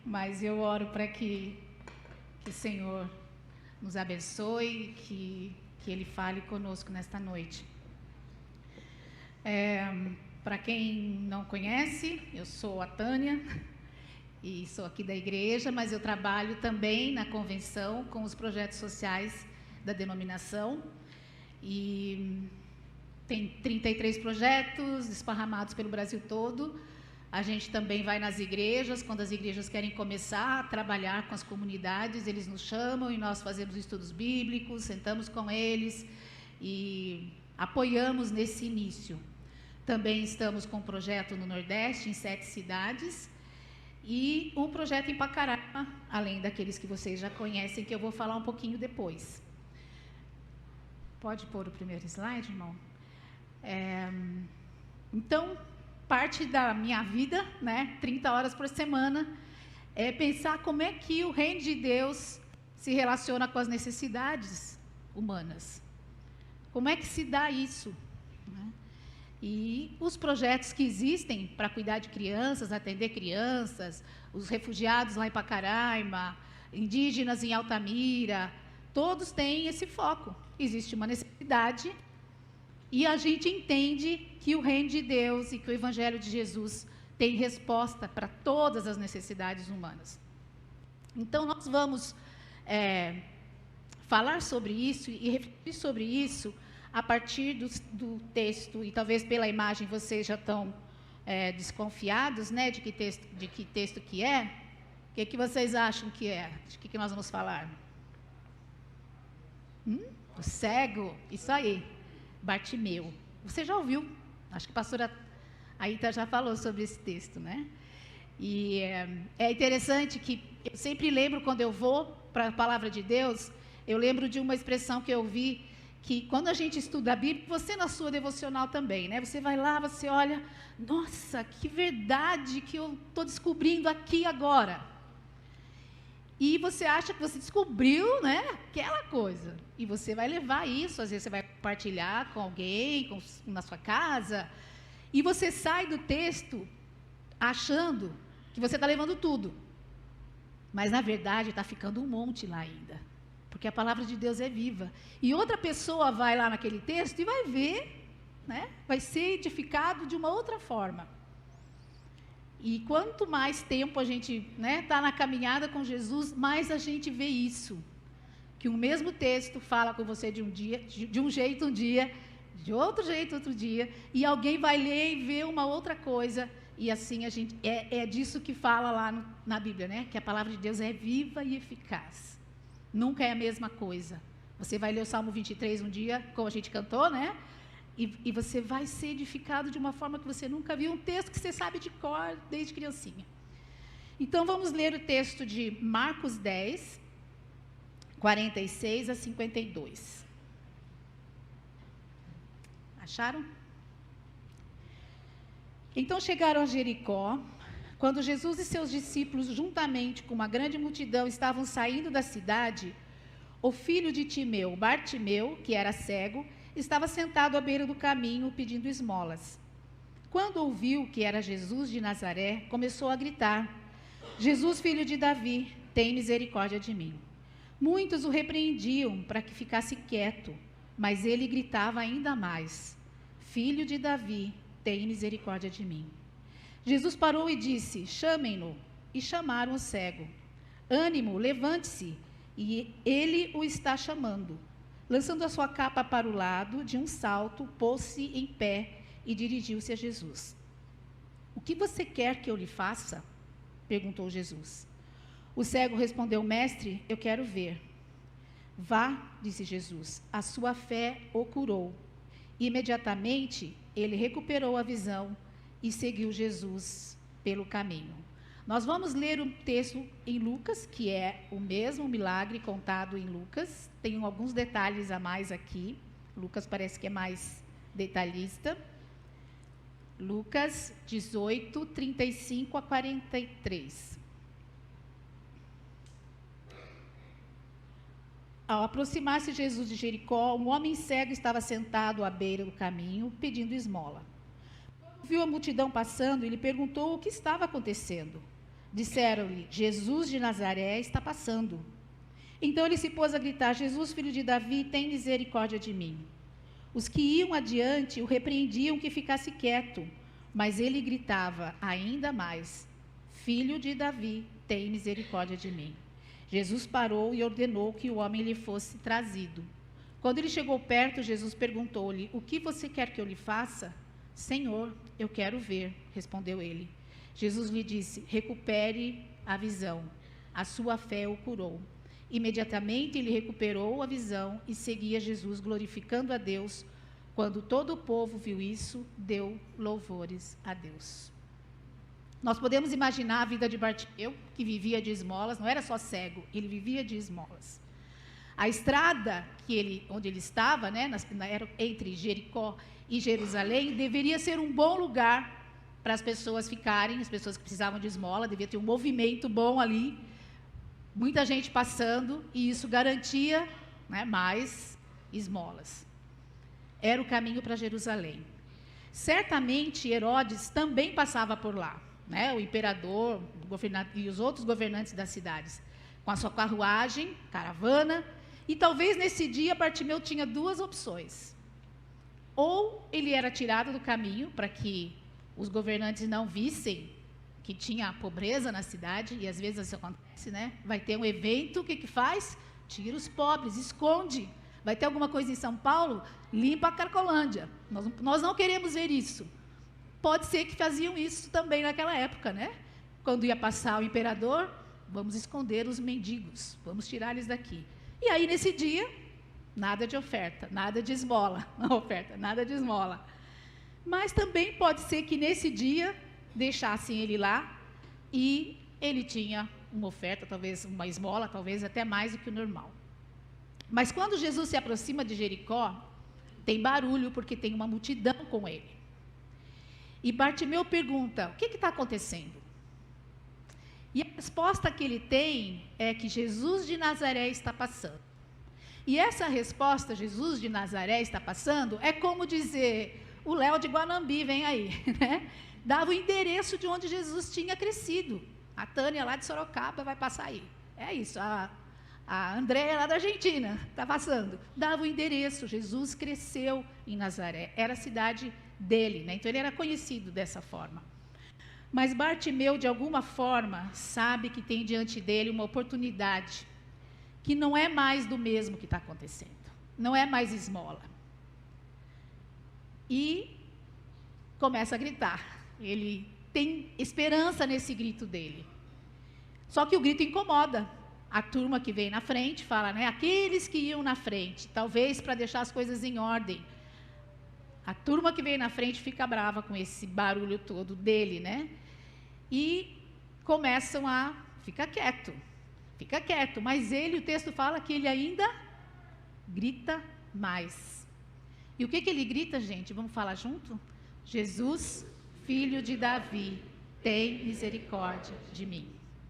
mas eu oro para que o Senhor nos abençoe, que Ele fale conosco nesta noite. Para quem não conhece, eu sou a Tânia e sou aqui da igreja, mas eu trabalho também na convenção com os projetos sociais da denominação e tem 33 projetos esparramados pelo Brasil todo. A gente também vai nas igrejas, quando as igrejas querem começar a trabalhar com as comunidades, eles nos chamam e nós fazemos estudos bíblicos, sentamos com eles e apoiamos nesse início. Também estamos com um projeto no Nordeste, em 7 cidades, e um projeto em Pacaraima, além daqueles que vocês já conhecem, que eu vou falar um pouquinho depois. Pode pôr o primeiro slide, irmão? Então, parte da minha vida, 30 horas por semana, é pensar como é que o reino de Deus se relaciona com as necessidades humanas. Como é que se dá isso? E os projetos que existem para cuidar de crianças, atender crianças, os refugiados lá em Pacaraima, indígenas em Altamira, todos têm esse foco. Existe uma necessidade e a gente entende que o reino de Deus e que o Evangelho de Jesus tem resposta para todas as necessidades humanas. Então, nós vamos falar sobre isso e refletir sobre isso a partir do texto, e talvez pela imagem vocês já estão desconfiados, de que texto que é. O que vocês acham que é? De que nós vamos falar? O cego, isso aí, Bartimeu. Você já ouviu? Acho que a pastora Aita já falou sobre esse texto, E é interessante que eu sempre lembro, quando eu vou para a palavra de Deus, eu lembro de uma expressão que eu vi, que quando a gente estuda a Bíblia, você na sua devocional também, Você vai lá, você olha, nossa, que verdade que eu estou descobrindo aqui agora. E você acha que você descobriu, aquela coisa. E você vai levar isso, às vezes você vai compartilhar com alguém, na sua casa, e você sai do texto achando que você está levando tudo. Mas, na verdade, está ficando um monte lá ainda. Porque a palavra de Deus é viva. E outra pessoa vai lá naquele texto e vai ver, vai ser edificado de uma outra forma. E quanto mais tempo a gente está na caminhada com Jesus, mais a gente vê isso. Que o mesmo texto fala com você de um jeito um dia, de outro jeito outro dia, e alguém vai ler e ver uma outra coisa. E assim a gente é disso que fala lá na Bíblia, que a palavra de Deus é viva e eficaz. Nunca é a mesma coisa. Você vai ler o Salmo 23 um dia, como a gente cantou, E você vai ser edificado de uma forma que você nunca viu, um texto que você sabe de cor desde criancinha. Então, vamos ler o texto de Marcos 10, 46 a 52. Acharam? Então chegaram a Jericó. Quando Jesus e seus discípulos, juntamente com uma grande multidão, estavam saindo da cidade, o filho de Timeu, Bartimeu, que era cego, estava sentado à beira do caminho pedindo esmolas. Quando ouviu que era Jesus de Nazaré, começou a gritar: Jesus, filho de Davi, tem misericórdia de mim. Muitos o repreendiam para que ficasse quieto, mas ele gritava ainda mais: Filho de Davi, tem misericórdia de mim. Jesus parou e disse: chamem-no. E chamaram o cego. Ânimo, levante-se, e ele o está chamando. Lançando a sua capa para o lado, de um salto, pôs-se em pé e dirigiu-se a Jesus. O que você quer que eu lhe faça? Perguntou Jesus. O cego respondeu: Mestre, eu quero ver. Vá, disse Jesus, a sua fé o curou. Imediatamente, ele recuperou a visão e seguiu Jesus pelo caminho. Nós vamos ler um texto em Lucas, que é o mesmo milagre contado em Lucas. Tem alguns detalhes a mais aqui. Lucas parece que é mais detalhista. Lucas 18, 35 a 43. Ao aproximar-se Jesus de Jericó, um homem cego estava sentado à beira do caminho, pedindo esmola. Quando viu a multidão passando, ele perguntou o que estava acontecendo. Disseram-lhe: Jesus de Nazaré está passando. Então ele se pôs a gritar: Jesus, filho de Davi, tem misericórdia de mim. Os que iam adiante o repreendiam que ficasse quieto, mas ele gritava ainda mais: Filho de Davi, tem misericórdia de mim. Jesus parou e ordenou que o homem lhe fosse trazido. Quando ele chegou perto, Jesus perguntou-lhe: O que você quer que eu lhe faça? Senhor, eu quero ver, respondeu ele. Jesus lhe disse: Recupere a visão. A sua fé o curou. Imediatamente ele recuperou a visão e seguia Jesus, glorificando a Deus. Quando todo o povo viu isso, deu louvores a Deus. Nós podemos imaginar a vida de Bartimeu, que vivia de esmolas, não era só cego, ele vivia de esmolas. A estrada onde ele estava, era entre Jericó e Jerusalém, deveria ser um bom lugar para as pessoas ficarem, as pessoas que precisavam de esmola, devia ter um movimento bom ali, muita gente passando, e isso garantia mais esmolas. Era o caminho para Jerusalém. Certamente Herodes também passava por lá, o imperador e os outros governantes das cidades, com a sua carruagem, caravana, e talvez nesse dia Bartimeu tinha duas opções. Ou ele era tirado do caminho para que os governantes não vissem que tinha pobreza na cidade, e às vezes isso acontece, vai ter um evento, o que faz? Tira os pobres, esconde. Vai ter alguma coisa em São Paulo? Limpa a Cracolândia. Nós não queremos ver isso. Pode ser que faziam isso também naquela época, Quando ia passar o imperador, vamos esconder os mendigos, vamos tirar eles daqui. E aí, nesse dia, nada de oferta, nada de esmola, nada de esmola. Mas também pode ser que nesse dia deixassem ele lá e ele tinha uma oferta, talvez uma esmola, talvez até mais do que o normal. Mas quando Jesus se aproxima de Jericó, tem barulho porque tem uma multidão com ele. E Bartimeu pergunta: o que está acontecendo? E a resposta que ele tem é que Jesus de Nazaré está passando. E essa resposta, Jesus de Nazaré está passando, é como dizer: o Léo de Guanambi vem aí, Dava o endereço de onde Jesus tinha crescido. A Tânia lá de Sorocaba vai passar aí. É isso, a Andréia lá da Argentina está passando. Dava o endereço, Jesus cresceu em Nazaré, era a cidade dele, Então ele era conhecido dessa forma. Mas Bartimeu, de alguma forma, sabe que tem diante dele uma oportunidade que não é mais do mesmo que está acontecendo, não é mais esmola. E começa a gritar. Ele tem esperança nesse grito dele. Só que o grito incomoda. A turma que vem na frente fala, aqueles que iam na frente, talvez para deixar as coisas em ordem. A turma que vem na frente fica brava com esse barulho todo dele, E começam a fica quieto, mas ele, o texto fala que ele ainda grita mais. E o que ele grita, gente? Vamos falar junto? Jesus, filho de Davi, tem misericórdia de mim.